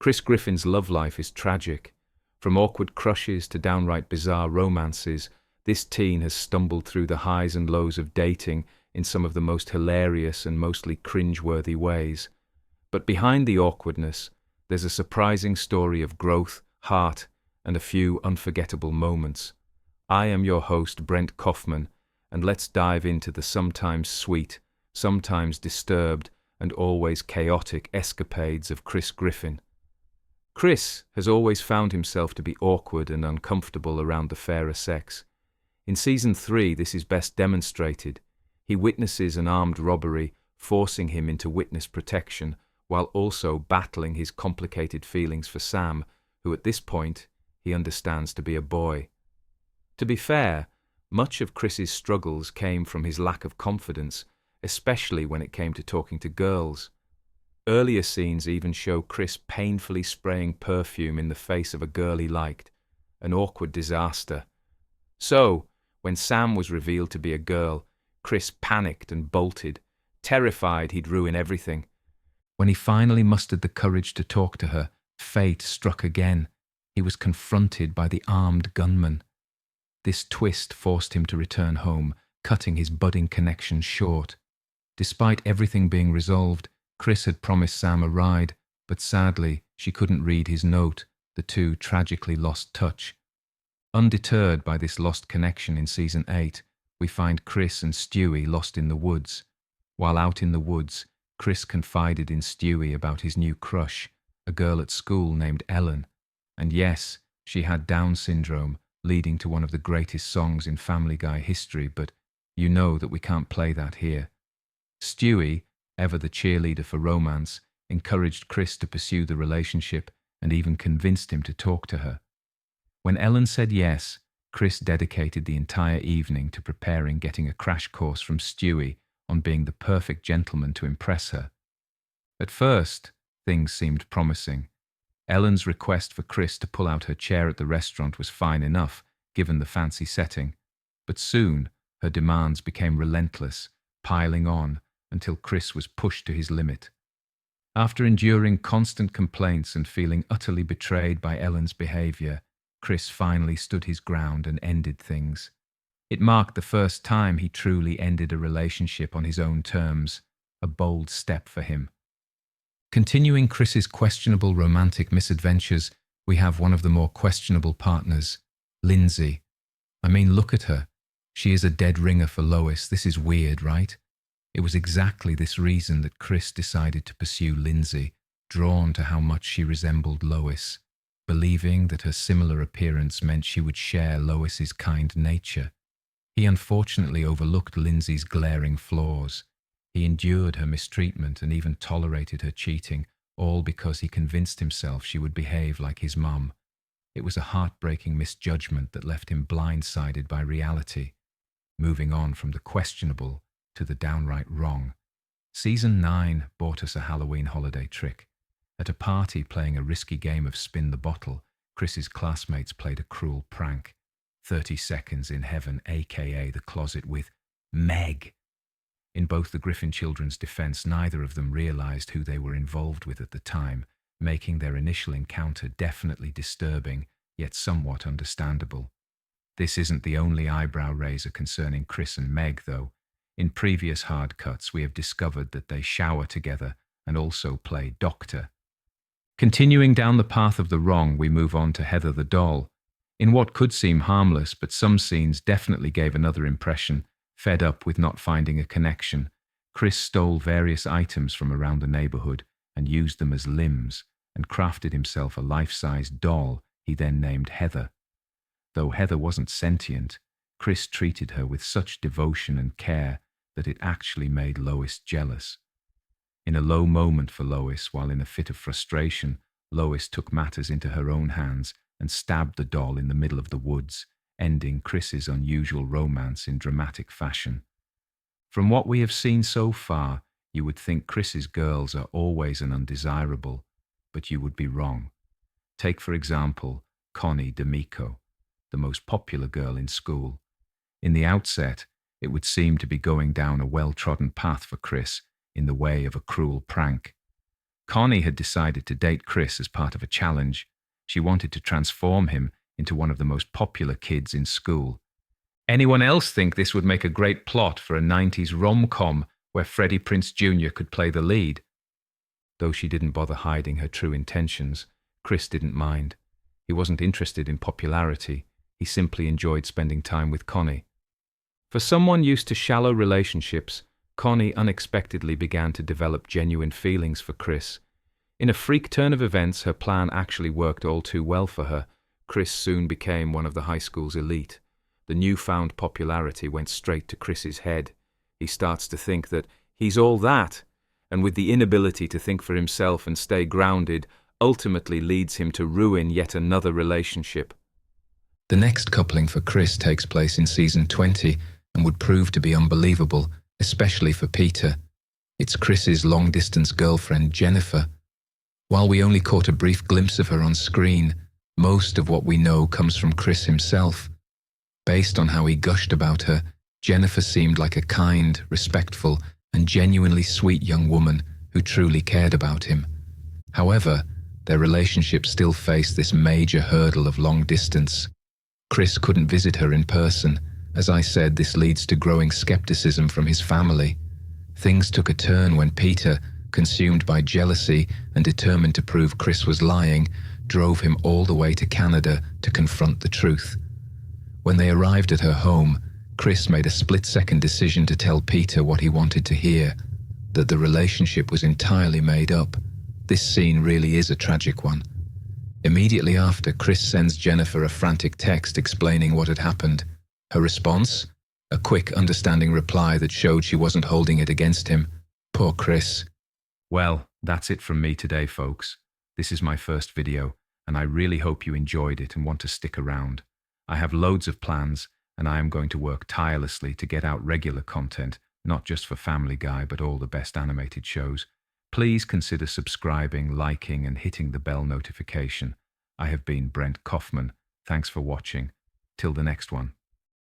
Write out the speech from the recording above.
Chris Griffin's love life is tragic. From awkward crushes to downright bizarre romances, this teen has stumbled through the highs and lows of dating in some of the most hilarious and mostly cringe-worthy ways. But behind the awkwardness, there's a surprising story of growth, heart, and a few unforgettable moments. I am your host, Brent Coughman, and let's dive into the sometimes sweet, sometimes disturbed, and always chaotic escapades of Chris Griffin. Chris has always found himself to be awkward and uncomfortable around the fairer sex. In Season 3, this is best demonstrated. He witnesses an armed robbery, forcing him into witness protection, while also battling his complicated feelings for Sam, who at this point he understands to be a boy. To be fair, much of Chris's struggles came from his lack of confidence, especially when it came to talking to girls. Earlier scenes even show Chris painfully spraying perfume in the face of a girl he liked, an awkward disaster. So, when Sam was revealed to be a girl, Chris panicked and bolted, terrified he'd ruin everything. When he finally mustered the courage to talk to her, fate struck again. He was confronted by the armed gunman. This twist forced him to return home, cutting his budding connection short. Despite everything being resolved, Chris had promised Sam a ride, but sadly, she couldn't read his note. The two tragically lost touch. Undeterred by this lost connection in Season 8, we find Chris and Stewie lost in the woods. While out in the woods, Chris confided in Stewie about his new crush, a girl at school named Ellen. And yes, she had Down syndrome, leading to one of the greatest songs in Family Guy history, but you know that we can't play that here. Stewie, ever the cheerleader for romance, encouraged Chris to pursue the relationship and even convinced him to talk to her. When Ellen said yes, Chris dedicated the entire evening to preparing getting a crash course from Stewie on being the perfect gentleman to impress her. At first, things seemed promising. Ellen's request for Chris to pull out her chair at the restaurant was fine enough, given the fancy setting. But soon, her demands became relentless, piling on, until Chris was pushed to his limit. After enduring constant complaints and feeling utterly betrayed by Ellen's behavior, Chris finally stood his ground and ended things. It marked the first time he truly ended a relationship on his own terms, a bold step for him. Continuing Chris's questionable romantic misadventures, we have one of the more questionable partners, Lindsay. I mean, look at her. She is a dead ringer for Lois. This is weird, right? It was exactly this reason that Chris decided to pursue Lindsay, drawn to how much she resembled Lois, believing that her similar appearance meant she would share Lois's kind nature. He unfortunately overlooked Lindsay's glaring flaws. He endured her mistreatment and even tolerated her cheating, all because he convinced himself she would behave like his mum. It was a heartbreaking misjudgment that left him blindsided by reality. Moving on from the questionable to the downright wrong. Season 9 bought us a Halloween holiday trick. At a party playing a risky game of spin the bottle, Chris's classmates played a cruel prank. 30 seconds in heaven, aka the closet with Meg. In both the Griffin children's defense, neither of them realized who they were involved with at the time, making their initial encounter definitely disturbing, yet somewhat understandable. This isn't the only eyebrow raiser concerning Chris and Meg, though. In previous hard cuts, we have discovered that they shower together and also play doctor. Continuing down the path of the wrong, we move on to Heather the doll. In what could seem harmless, but some scenes definitely gave another impression. Fed up with not finding a connection, Chris stole various items from around the neighborhood and used them as limbs, and crafted himself a life-sized doll he then named Heather. Though Heather wasn't sentient, Chris treated her with such devotion and care that it actually made Lois jealous. In a low moment for Lois, while in a fit of frustration, Lois took matters into her own hands and stabbed the doll in the middle of the woods, ending Chris's unusual romance in dramatic fashion. From what we have seen so far, you would think Chris's girls are always an undesirable, but you would be wrong. Take, for example, Connie D'Amico, the most popular girl in school. In the outset, it would seem to be going down a well-trodden path for Chris in the way of a cruel prank. Connie had decided to date Chris as part of a challenge. She wanted to transform him into one of the most popular kids in school. Anyone else think this would make a great plot for a 90s rom-com where Freddie Prinze Jr. could play the lead? Though she didn't bother hiding her true intentions, Chris didn't mind. He wasn't interested in popularity. He simply enjoyed spending time with Connie. For someone used to shallow relationships, Connie unexpectedly began to develop genuine feelings for Chris. In a freak turn of events, her plan actually worked all too well for her. Chris soon became one of the high school's elite. The newfound popularity went straight to Chris's head. He starts to think that he's all that, and with the inability to think for himself and stay grounded, ultimately leads him to ruin yet another relationship. The next coupling for Chris takes place in season 20 and would prove to be unbelievable, especially for Peter. It's Chris's long-distance girlfriend, Jennifer. While we only caught a brief glimpse of her on screen, most of what we know comes from Chris himself. Based on how he gushed about her, Jennifer seemed like a kind, respectful, and genuinely sweet young woman who truly cared about him. However, their relationship still faced this major hurdle of long distance. Chris couldn't visit her in person. As I said, this leads to growing skepticism from his family. Things took a turn when Peter, consumed by jealousy and determined to prove Chris was lying, drove him all the way to Canada to confront the truth. When they arrived at her home, Chris made a split-second decision to tell Peter what he wanted to hear, that the relationship was entirely made up. This scene really is a tragic one. Immediately after, Chris sends Jennifer a frantic text explaining what had happened. Her response? A quick, understanding reply that showed she wasn't holding it against him. Poor Chris. Well, that's it from me today, folks. This is my first video, and I really hope you enjoyed it and want to stick around. I have loads of plans, and I am going to work tirelessly to get out regular content, not just for Family Guy, but all the best animated shows. Please consider subscribing, liking, and hitting the bell notification. I have been Brent Coughman. Thanks for watching. Till the next one.